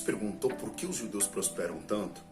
perguntou por que os judeus prosperam tanto?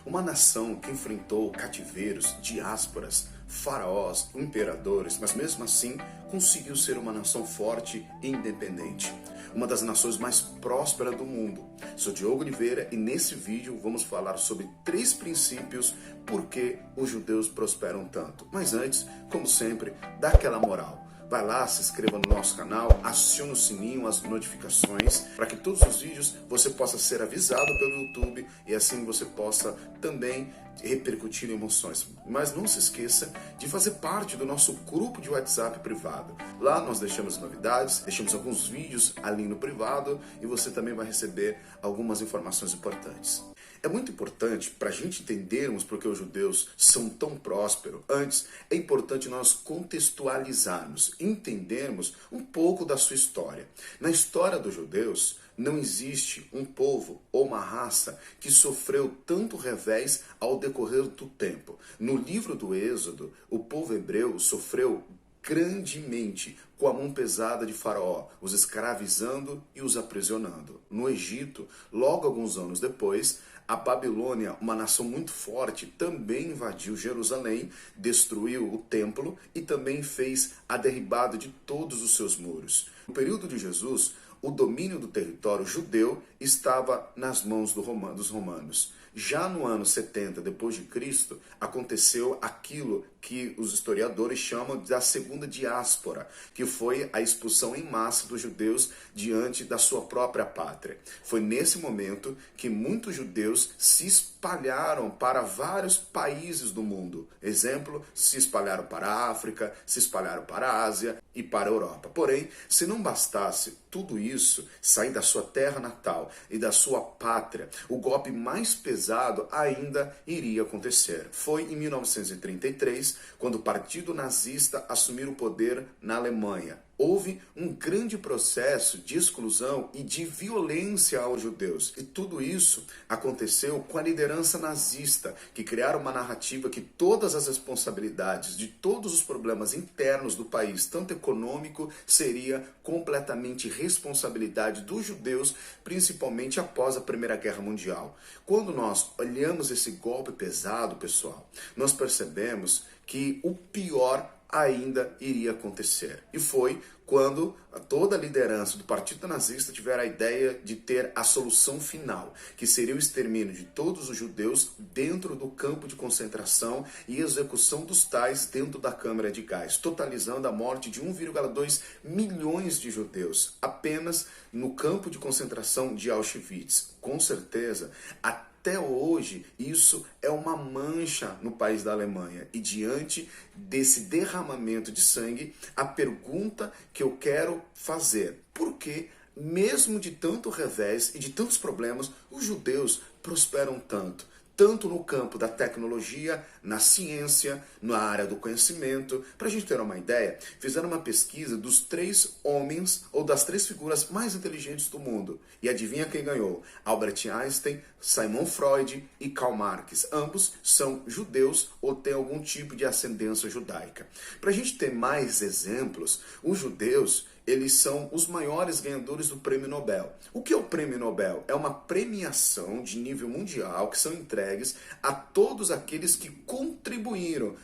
Uma nação que enfrentou cativeiros, diásporas, faraós, imperadores, mas mesmo assim conseguiu ser uma nação forte e independente. Uma das nações mais prósperas do mundo. Sou Diogo Oliveira e nesse vídeo vamos falar sobre 3 princípios por que os judeus prosperam tanto. Mas antes, como sempre, dá aquela moral. Vai lá, se inscreva no nosso canal, acione o sininho, as notificações, para que todos os vídeos você possa ser avisado pelo YouTube e assim você possa também repercutir emoções. Mas não se esqueça de fazer parte do nosso grupo de WhatsApp privado. Lá nós deixamos novidades, deixamos alguns vídeos ali no privado e você também vai receber algumas informações importantes. É muito importante para a gente entendermos por que os judeus são tão prósperos. Antes, é importante nós contextualizarmos, entendermos um pouco da sua história. Na história dos judeus, não existe um povo ou uma raça que sofreu tanto revés ao decorrer do tempo. No livro do Êxodo, o povo hebreu sofreu grandemente com a mão pesada de Faraó, os escravizando e os aprisionando. No Egito, logo alguns anos depois, a Babilônia, uma nação muito forte, também invadiu Jerusalém, destruiu o templo e também fez a derribada de todos os seus muros. No período de Jesus, o domínio do território judeu estava nas mãos dos romanos. Já no ano 70 depois de Cristo, aconteceu aquilo que os historiadores chamam da segunda diáspora, que foi a expulsão em massa dos judeus diante da sua própria pátria. Foi nesse momento que muitos judeus se espalharam para vários países do mundo. Exemplo, se espalharam para a África, se espalharam para a Ásia e para a Europa. Porém, se não bastasse tudo isso, sair da sua terra natal e da sua pátria, o golpe mais pesado ainda iria acontecer. Foi em 1933, quando o Partido Nazista assumiu o poder na Alemanha. Houve um grande processo de exclusão e de violência aos judeus. E tudo isso aconteceu com a liderança nazista, que criaram uma narrativa que todas as responsabilidades de todos os problemas internos do país, tanto econômico, seria completamente responsabilidade dos judeus, principalmente após a Primeira Guerra Mundial. Quando nós olhamos esse golpe pesado, pessoal, nós percebemos que o pior ainda iria acontecer. E foi quando toda a liderança do Partido Nazista tiver a ideia de ter a solução final, que seria o extermínio de todos os judeus dentro do campo de concentração e execução dos tais dentro da câmara de gás, totalizando a morte de 1,2 milhões de judeus apenas no campo de concentração de Auschwitz. Com certeza, até hoje, isso é uma mancha no país da Alemanha. E diante desse derramamento de sangue, a pergunta que eu quero fazer: por que, mesmo de tanto revés e de tantos problemas, os judeus prosperam tanto? Tanto no campo da tecnologia, na ciência, na área do conhecimento. Para a gente ter uma ideia, fizeram uma pesquisa dos 3 homens ou das 3 figuras mais inteligentes do mundo. E adivinha quem ganhou? Albert Einstein, Sigmund Freud e Karl Marx. Ambos são judeus ou têm algum tipo de ascendência judaica. Para a gente ter mais exemplos, os judeus, eles são os maiores ganhadores do Prêmio Nobel. O que é o Prêmio Nobel? É uma premiação de nível mundial que são entregues a todos aqueles que contribuíram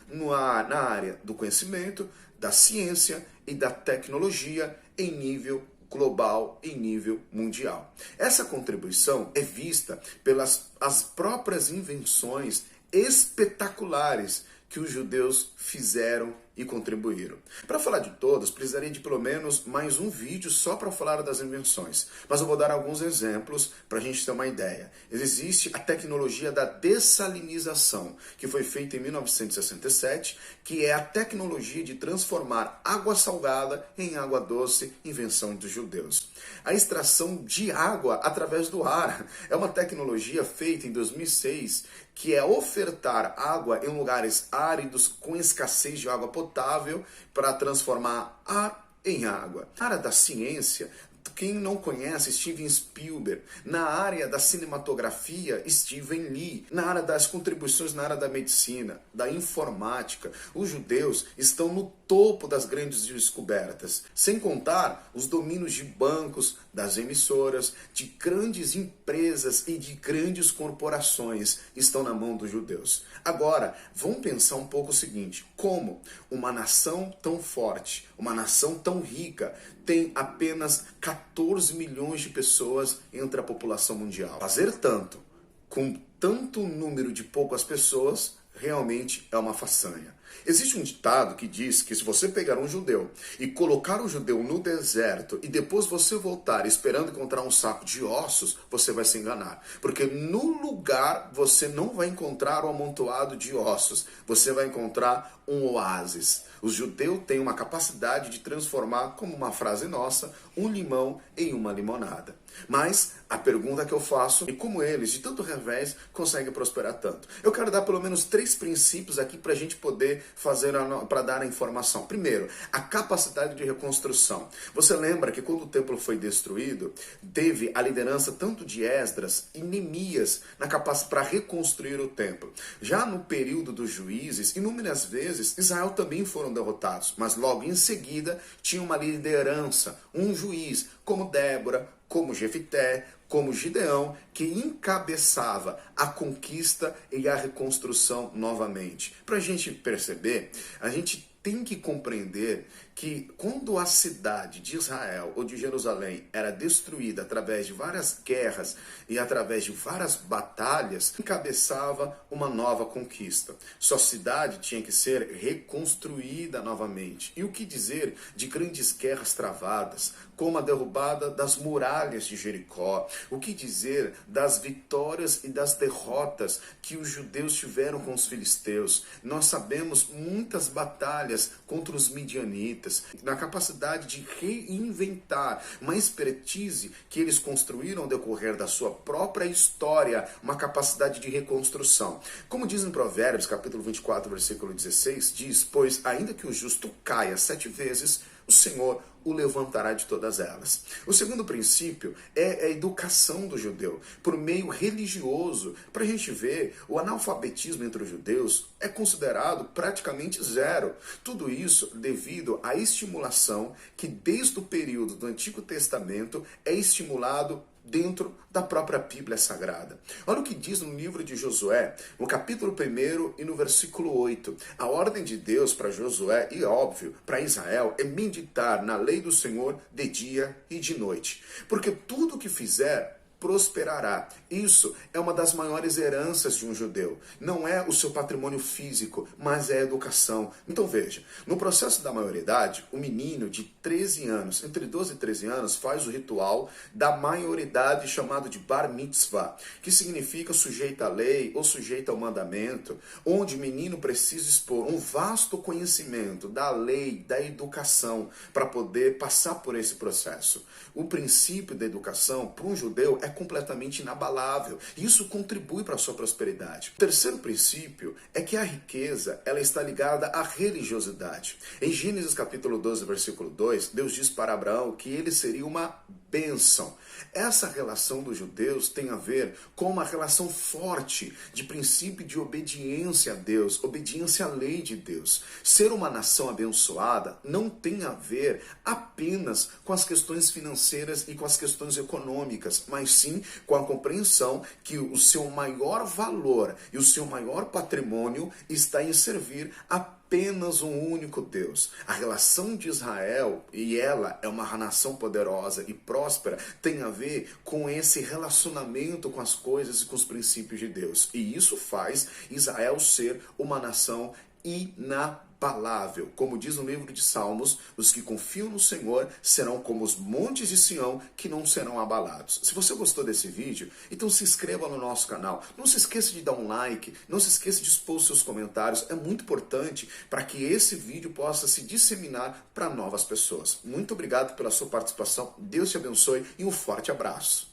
na área do conhecimento, da ciência e da tecnologia em nível global, em nível mundial. Essa contribuição é vista pelas as próprias invenções espetaculares que os judeus fizeram e contribuíram. Para falar de todas, precisaria de pelo menos mais um vídeo só para falar das invenções. Mas eu vou dar alguns exemplos para a gente ter uma ideia. Existe a tecnologia da dessalinização, que foi feita em 1967, que é a tecnologia de transformar água salgada em água doce, invenção dos judeus. A extração de água através do ar é uma tecnologia feita em 2006, que é ofertar água em lugares áridos com escassez de água potável para transformar ar em água. Na área da ciência, quem não conhece Steven Spielberg, na área da cinematografia, Steven Lee, na área das contribuições na área da medicina, da informática, os judeus estão no topo das grandes descobertas, sem contar os domínios de bancos, das emissoras, de grandes empresas e de grandes corporações estão na mão dos judeus. Agora, vamos pensar um pouco o seguinte: como uma nação tão forte, uma nação tão rica, tem apenas 14 milhões de pessoas entre a população mundial? Fazer tanto com tanto número de poucas pessoas realmente é uma façanha. Existe um ditado que diz que se você pegar um judeu e colocar o judeu no deserto e depois você voltar esperando encontrar um saco de ossos, você vai se enganar. Porque no lugar você não vai encontrar um amontoado de ossos, você vai encontrar um oásis. O judeu tem uma capacidade de transformar, como uma frase nossa, um limão em uma limonada. Mas a pergunta que eu faço é como eles, de tanto revés, conseguem prosperar tanto. Eu quero dar pelo menos 3 princípios aqui para a gente poder fazer, para dar a informação. Primeiro, a capacidade de reconstrução. Você lembra que quando o templo foi destruído, teve a liderança tanto de Esdras e Neemias na capacidade para reconstruir o templo. Já no período dos juízes, inúmeras vezes Israel também foram derrotados, mas logo em seguida tinha uma liderança, um juiz, como Débora, como Jefité, como Gideão, que encabeçava a conquista e a reconstrução novamente. Para a gente perceber, a gente tem que compreender que quando a cidade de Israel ou de Jerusalém era destruída através de várias guerras e através de várias batalhas, encabeçava uma nova conquista. Sua cidade tinha que ser reconstruída novamente. E o que dizer de grandes guerras travadas, como a derrubada das muralhas de Jericó? O que dizer das vitórias e das derrotas que os judeus tiveram com os filisteus? Nós sabemos muitas batalhas contra os midianitas, na capacidade de reinventar uma expertise que eles construíram ao decorrer da sua própria história, uma capacidade de reconstrução. Como diz em Provérbios, capítulo 24, versículo 16, diz: pois ainda que o justo caia 7 vezes, o Senhor o levantará de todas elas. O segundo princípio é a educação do judeu, por meio religioso. Para a gente ver, o analfabetismo entre os judeus é considerado praticamente zero. Tudo isso devido à estimulação que desde o período do Antigo Testamento é estimulado dentro da própria Bíblia Sagrada. Olha o que diz no livro de Josué, no capítulo 1 e no versículo 8. A ordem de Deus para Josué, e óbvio, para Israel, é meditar na lei do Senhor de dia e de noite. Porque tudo o que fizer prosperará. Isso é uma das maiores heranças de um judeu. Não é o seu patrimônio físico, mas é a educação. Então veja, no processo da maioridade, o menino de 13 anos, entre 12 e 13 anos, faz o ritual da maioridade chamado de Bar Mitzvah, que significa sujeito à lei ou sujeito ao mandamento, onde o menino precisa expor um vasto conhecimento da lei, da educação, para poder passar por esse processo. O princípio da educação, para um judeu, é completamente inabalável. E isso contribui para a sua prosperidade. O terceiro princípio é que a riqueza, ela está ligada à religiosidade. Em Gênesis capítulo 12, versículo 2, Deus diz para Abraão que ele seria uma bênção. Essa relação dos judeus tem a ver com uma relação forte de princípio de obediência a Deus, obediência à lei de Deus. Ser uma nação abençoada não tem a ver apenas com as questões financeiras e com as questões econômicas, mas sim com a compreensão que o seu maior valor e o seu maior patrimônio está em servir apenas um único Deus. A relação de Israel, e ela é uma nação poderosa e próspera, tem a ver com esse relacionamento com as coisas e com os princípios de Deus. E isso faz Israel ser uma nação inabalável. Como diz no livro de Salmos, os que confiam no Senhor serão como os montes de Sião, que não serão abalados. Se você gostou desse vídeo, então se inscreva no nosso canal. Não se esqueça de dar um like, não se esqueça de expor seus comentários. É muito importante para que esse vídeo possa se disseminar para novas pessoas. Muito obrigado pela sua participação. Deus te abençoe e um forte abraço.